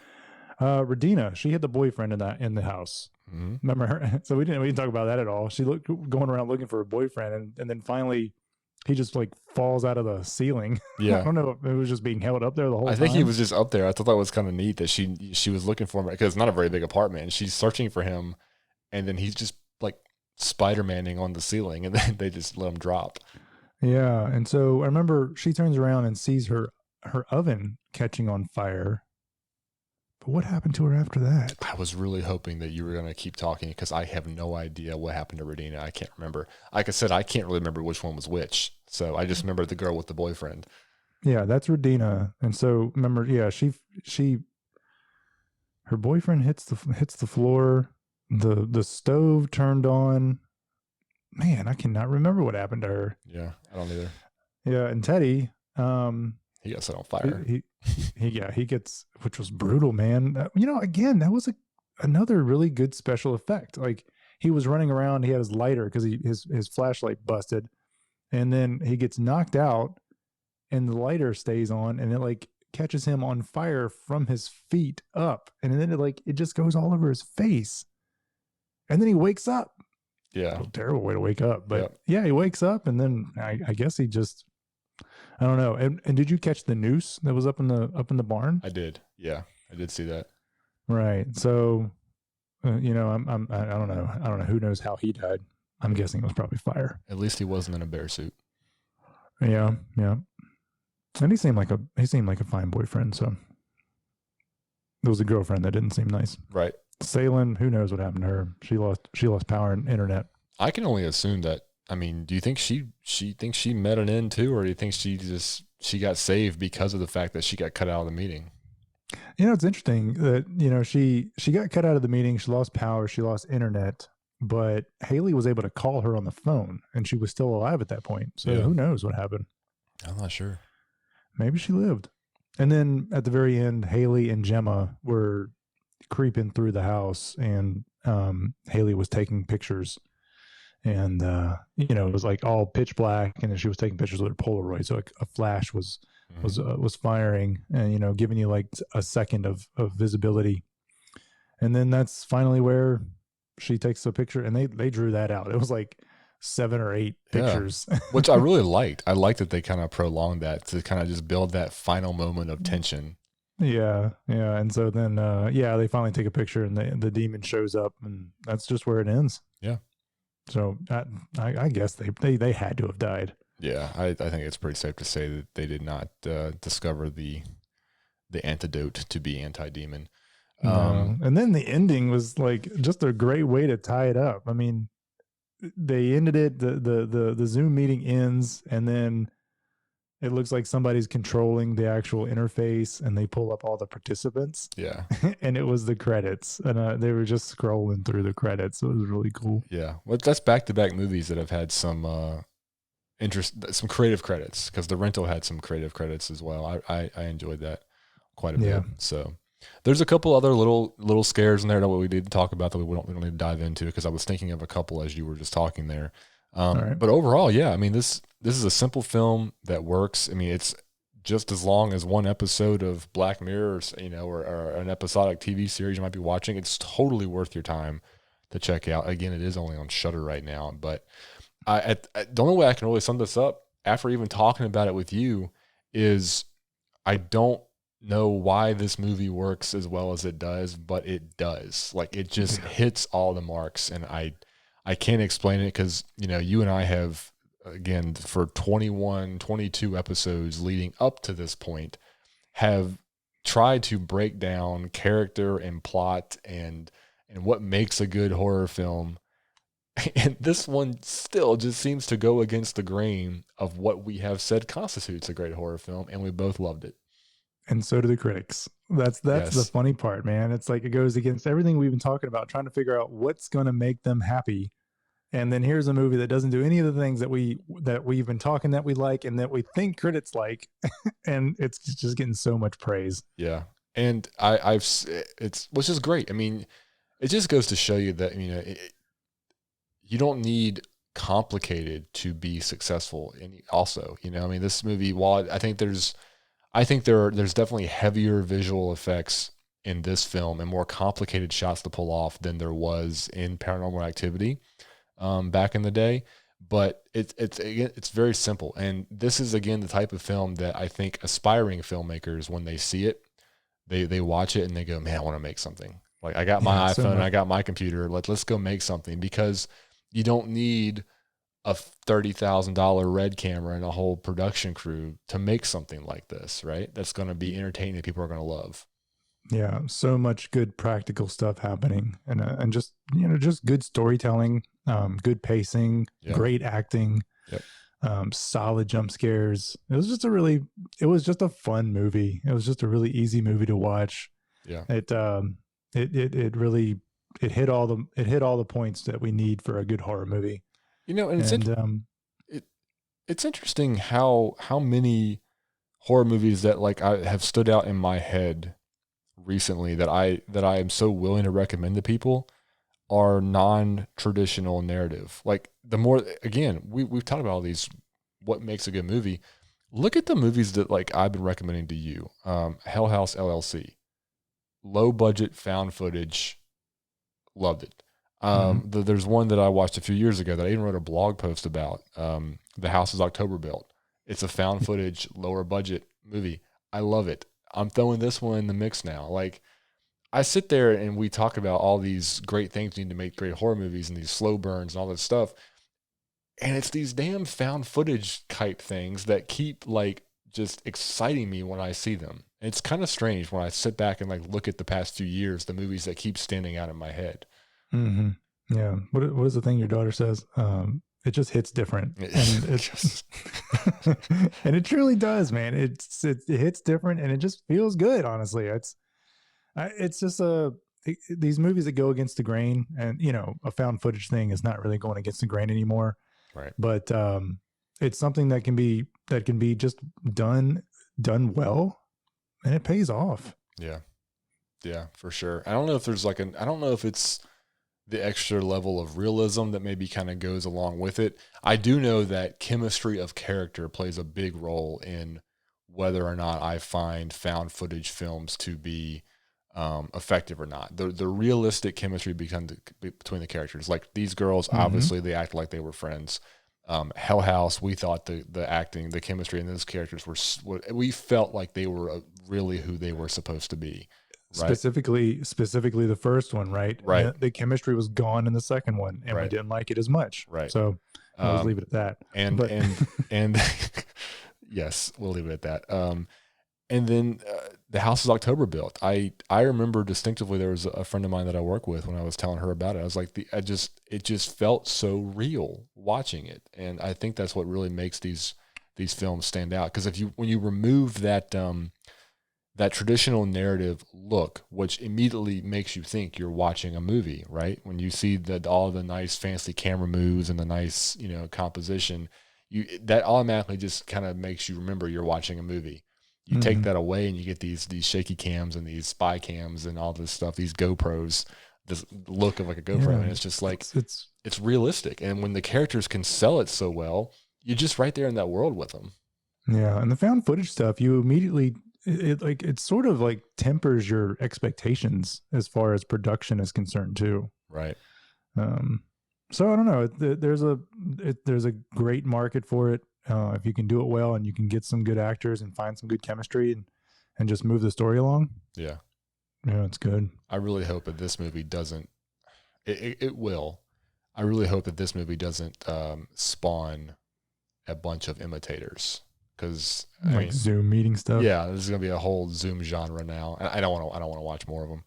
Radina, she had the boyfriend in the house. Mm-hmm. Remember her? So we didn't talk about that at all. She going around looking for a boyfriend, and then finally he just like falls out of the ceiling. Yeah. I don't know if it was just being held up there the whole time. I think he was just up there. I thought that was kind of neat that she was looking for him, because it's not a very big apartment, and she's searching for him, and then he's just like Spider-Maning on the ceiling, and then they just let him drop. Yeah. And so I remember she turns around and sees her oven catching on fire. But what happened to her after that? I was really hoping that you were going to keep talking, because I have no idea what happened to Radina. I can't remember. Like I said, I can't really remember which one was which. So I just remember the girl with the boyfriend. Yeah, that's Radina. And so remember, yeah, her boyfriend hits the floor. The stove turned on. Man, I cannot remember what happened to her. Yeah, I don't either. Yeah, and Teddy, he got set on fire. He gets, which was brutal, man. Again, that was another really good special effect. Like, he was running around, he had his lighter because his flashlight busted, and then he gets knocked out, and the lighter stays on, and it like catches him on fire from his feet up, and then it just goes all over his face, and then he wakes up. Yeah, terrible way to wake up, but yeah, he wakes up, and then I guess he just. I don't know. And did you catch the noose that was up in the barn? I did. Yeah, I did see that. Right. So, I don't know. I don't know. Who knows how he died? I'm guessing it was probably fire. At least he wasn't in a bear suit. Yeah. Yeah. And he seemed like a fine boyfriend. So there was a girlfriend that didn't seem nice. Right. Salem, who knows what happened to her? She lost power and internet. I can only assume that. I mean, do you think she thinks she met an end too, or do you think she got saved because of the fact that she got cut out of the meeting? It's interesting that, she got cut out of the meeting. She lost power. She lost internet, but Haley was able to call her on the phone, and she was still alive at that point. So Who knows what happened? I'm not sure. Maybe she lived. And then at the very end, Haley and Gemma were creeping through the house, and Haley was taking pictures. And it was like all pitch black, and then she was taking pictures with her Polaroid. So a flash was firing, and giving you like a second of visibility. And then that's finally where she takes a picture, and they drew that out. It was like 7 or 8 pictures, which I really liked. I liked that they kind of prolonged that to kind of just build that final moment of tension. Yeah. And so then they finally take a picture, and the demon shows up, and that's just where it ends. Yeah. So I guess they had to have died. Yeah, I think it's pretty safe to say that they did not discover the antidote to be anti-demon. No. And then the ending was like just a great way to tie it up. I mean, they ended it, the Zoom meeting ends, and then it looks like somebody's controlling the actual interface, and they pull up all the participants. Yeah. And it was the credits, and they were just scrolling through the credits. So it was really cool. Yeah. Well, that's back-to-back movies that have had some some creative credits, because The Rental had some creative credits as well. I enjoyed that quite a bit. So there's a couple other little scares in there that we need to talk about that we don't need to dive into, because I was thinking of a couple as you were just talking there. But overall, yeah, I mean, this is a simple film that works. I mean, it's just as long as one episode of Black Mirror, or an episodic TV series you might be watching. It's totally worth your time to check out. Again, it is only on Shudder right now, but the only way I can really sum this up after even talking about it with you is I don't know why this movie works as well as it does, but it does. Like, it just hits all the marks, and I can't explain it, because you and I have, again, for 21, 22 episodes leading up to this point, have tried to break down character and plot and what makes a good horror film. And this one still just seems to go against the grain of what we have said constitutes a great horror film, and we both loved it. And so do the critics. That's the funny part, man. It's like it goes against everything we've been talking about, trying to figure out what's going to make them happy. And then here's a movie that doesn't do any of the things that we've been talking that we like and that we think critics like, and it's just getting so much praise. Yeah, and which is great. I mean, it just goes to show you that you don't need complicated to be successful. And also, I mean, this movie, while I think there's definitely heavier visual effects in this film and more complicated shots to pull off than there was in Paranormal Activity back in the day. But it's very simple. And this is, again, the type of film that I think aspiring filmmakers, when they see it, they watch it and they go, man, I want to make something. Like, I got my iPhone, and I got my computer. Let's go make something, because you don't need a $30,000 red camera and a whole production crew to make something like this, right? That's going to be entertaining that people are going to love. Yeah, so much good practical stuff happening, and just just good storytelling, good pacing, great acting, solid jump scares. It was just a fun movie. It was just a really easy movie to watch. Yeah, it really hit all the points that we need for a good horror movie. And it's interesting how many horror movies that, like, I have stood out in my head recently that I am so willing to recommend to people are non-traditional narrative. Like, the more, again, we've talked about all these, what makes a good movie. Look at the movies that, like, I've been recommending to you. Hell House LLC, low budget found footage, loved it. There's one that I watched a few years ago that I even wrote a blog post about. The House is October Built. It's a found footage, lower budget movie. I love it. I'm throwing this one in the mix now. Like, I sit there and we talk about all these great things you need to make great horror movies and these slow burns and all this stuff. And it's these damn found footage type things that keep, like, just exciting me when I see them. And it's kind of strange when I sit back and, like, look at the past few years, the movies that keep standing out in my head. Mm-hmm. Yeah. What is the thing your daughter says? It just hits different, and and it truly does, man. It hits different, and it just feels good. Honestly, it's just these movies that go against the grain, and a found footage thing is not really going against the grain anymore. Right. But it's something that can be just done well, and it pays off. Yeah, for sure. I don't know if there's I don't know if it's the extra level of realism that maybe kind of goes along with it. I do know that chemistry of character plays a big role in whether or not I find found footage films to be effective or not. The realistic chemistry between the characters. Like, these girls, obviously they act like they were friends. Hell House, we thought the acting, the chemistry in those characters we felt like they were really who they were supposed to be. Right. Specifically the first one, right? Right. The chemistry was gone in the second one, and we didn't like it as much. Right. So I'll just leave it at that. And and yes, we'll leave it at that. And then the house is October built. I remember distinctively there was a friend of mine that I work with when I was telling her about it. I was like, it just felt so real watching it, and I think that's what really makes these films stand out. Because when you remove that that traditional narrative look, which immediately makes you think you're watching a movie, right? When you see all the nice fancy camera moves and the nice composition, that automatically just kind of makes you remember you're watching a movie. You take that away and you get these shaky cams and these spy cams and all this stuff, these GoPros, this look of like a GoPro, and it's just like it's realistic. And when the characters can sell it so well, you're just right there in that world with them. Yeah, and the found footage stuff, you immediately it sort of like tempers your expectations as far as production is concerned too. Right. So I don't know. There's a great market for it. If you can do it well and you can get some good actors and find some good chemistry and just move the story along. Yeah, it's good. I really hope that this movie doesn't. It will. I really hope that this movie doesn't spawn a bunch of imitators, because Zoom meeting stuff. Yeah, this is gonna be a whole Zoom genre now. I don't want to watch more of them.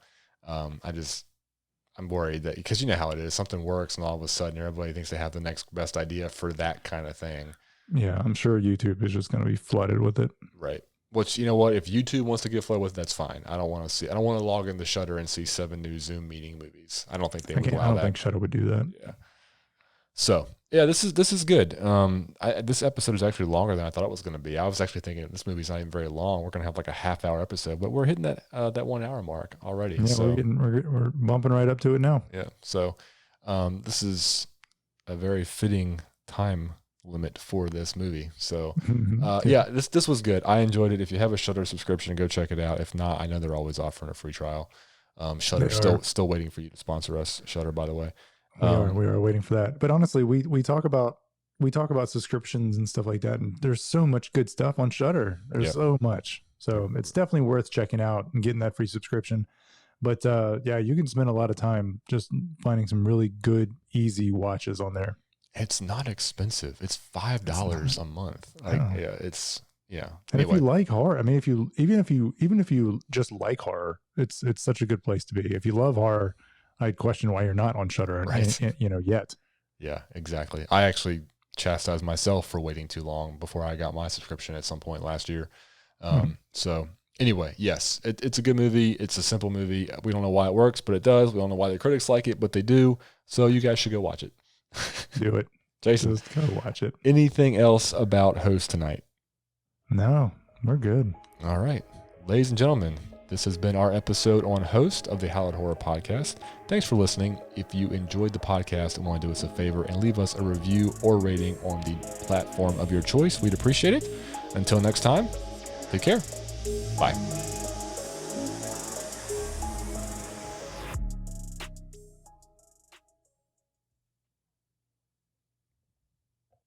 I'm worried that, because you know how it is. Something works and all of a sudden everybody thinks they have the next best idea for that kind of thing. Yeah, I'm sure YouTube is just going to be flooded with it. Right. Which, you know what? If YouTube wants to get flooded with it, that's fine. I don't want to log into Shudder and see 7 new Zoom meeting movies. I don't think they would allow that. I don't think Shudder would do that. Yeah. So, yeah, this is good. This episode is actually longer than I thought it was going to be. I was actually thinking this movie's not even very long. We're going to have like a half-hour episode, but we're hitting that 1 hour mark already. Yeah, so, we're bumping right up to it now. Yeah. So, this is a very fitting time limit for this movie. So this was good. I enjoyed it. If you have a Shudder subscription, go check it out. If not, I know they're always offering a free trial. Shudder still waiting for you to sponsor us, Shudder, by the way. We are waiting for that. But honestly, we talk about subscriptions and stuff like that, and there's so much good stuff on Shudder. There's so much. So it's definitely worth checking out and getting that free subscription. But you can spend a lot of time just finding some really good, easy watches on there. It's not expensive. It's $5 a month. And if you like horror, I mean, even if you just like horror, it's such a good place to be. If you love horror, I'd question why you're not on Shudder, yet. Yeah, exactly. I actually chastised myself for waiting too long before I got my subscription at some point last year. So anyway, yes, it's a good movie. It's a simple movie. We don't know why it works, but it does. We don't know why the critics like it, but they do. So you guys should go watch it. Do it. Jason, just go watch it. Anything else about Host tonight? No, we're good. All right. Ladies and gentlemen, this has been our episode on Host of the Hallowed Horror Podcast. Thanks for listening. If you enjoyed the podcast and want to do us a favor and leave us a review or rating on the platform of your choice, we'd appreciate it. Until next time, take care. Bye.